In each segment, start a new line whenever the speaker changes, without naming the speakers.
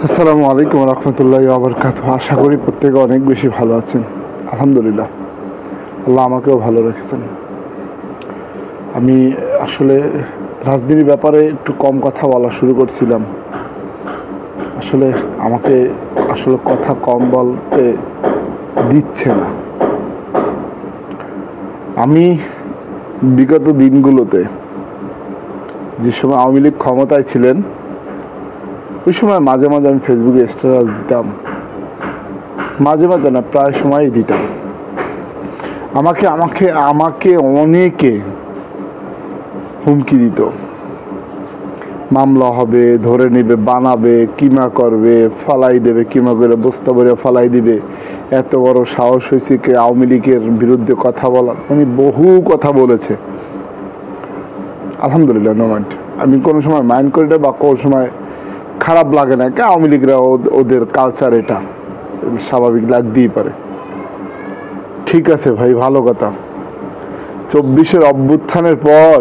আসসালামু আলাইকুম রহমতুল্লাহি ওয়া বারাকাতুহু। আশা করি প্রত্যেকে অনেক বেশি ভালো আছেন। আলহামদুলিল্লাহ, আল্লাহ আমাকেও ভালো রেখেছেন। আমি আসলে রাজনীতির ব্যাপারে একটু কম কথা বলা শুরু করছিলাম। আসলে আমাকে কথা কম বলতে দিচ্ছে না। আমি বিগত দিনগুলোতে যে সময় আওয়ামী লীগ ক্ষমতায় ছিলেন, ওই সময় মাঝে মাঝে আমি ফেসবুকে স্ট্যাটাস দিতাম, মাঝে মাঝে না প্রায় সময়ই দিতাম। আমাকে আমাকে আমাকে অনেকে হুমকি দিত, মামলা হবে, ধরে নেবে, বানাবে, কিমা করবে, ফালাই দেবে, কিমা করে বস্তা ভরে ফালাই দিবে। এত বড় সাহস হয়েছে কে আওয়ামী লীগের বিরুদ্ধে কথা বলার। আমি বহু কথা বলেছে, আলহামদুলিল্লাহ নো মাইন্ড। আমি কোনো সময় মাইন্ড করি না বা কোনো সময় খারাপ লাগে না, কে আওয়ামী লীগরা ওদের কালচার, এটা স্বাভাবিক লাগতেই পারে। ঠিক আছে ভাই, ভালো কথা। 24-এর অভ্যুত্থানের পর,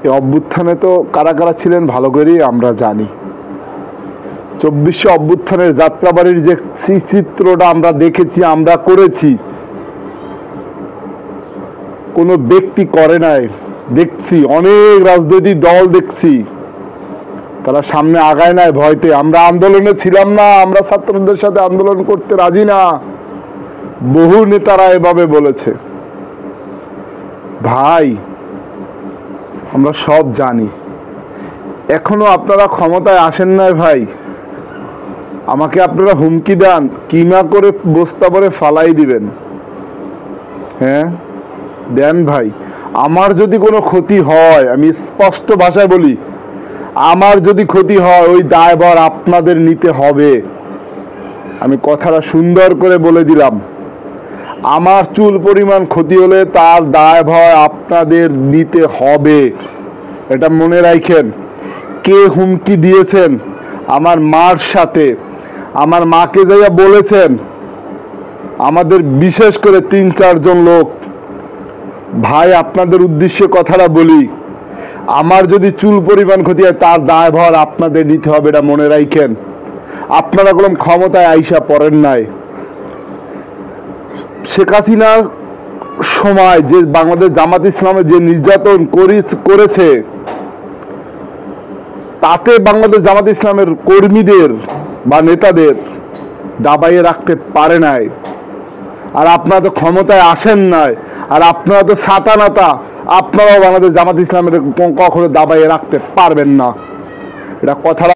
এই অভ্যুত্থানে তো কারা কারা ছিলেন ভালো করেই আমরা জানি। 24শে অভ্যুত্থানের যাত্রাবাড়ির যে চিত্রটা আমরা দেখেছি, আমরা করেছি, কোনো ব্যক্তি করে নাই। দেখছি অনেক রাজনৈতিক দল, দেখছি তারা সামনে আগায় নাই ভয়তে। আমরা আন্দোলনে ছিলাম না, আমরা ছাত্রদের সাথে আন্দোলন করতে রাজি না, বহু নেতারা এভাবে বলেছে। ভাই, আমরা সব জানি, এখনো আপনারা ক্ষমতায় আসেন নাই ভাই। আমাকে আপনারা হুমকি দেন, কিমা করে বস্তা ভরে ফালাই দিবেন। হ্যাঁ দেন ভাই। আমার যদি কোনো ক্ষতি হয়, আমি স্পষ্ট ভাষায় বলি, আমার যদি ক্ষতি হয় ওই দায়ভার আপনাদের নিতে হবে। আমি কথাটা সুন্দর করে বলে দিলাম। আমার চুল পরিমাণ ক্ষতি হলে তার দায়ভার আপনাদের নিতে হবে, এটা মনে রাখেন। কে হুমকি দিয়েছেন আমার মার সাথে, আমার মাকে যাইয়া বলেছেন, আমাদের বিশেষ করে 3-4 জন লোক। ভাই, আপনাদের উদ্দেশ্যে কথাটা বলি, আমার যদি চুল পরিমাণ ক্ষতি হয় তার দায়ভার আপনাদের নিতে হবে, এটা মনে রাখেন। আপনারা কোনো ক্ষমতায় আইসা পড়েন নাই। শেখ হাসিনার সময় যে বাংলাদেশ জামাত ইসলামে যে নির্যাতন করেছে, তাতে বাংলাদেশ জামাত ইসলামের কর্মীদের বা নেতাদের দাবাইয়ে রাখতে পারে নাই। আর আপনারা তো ক্ষমতায় আসেন নাই, আর আপনারা তো ছাতা নাতা, আপনারাও বাংলাদেশ জামাত ইসলামের কখনো দাবাইয়ে রাখতে পারবেন না। এটা কথা।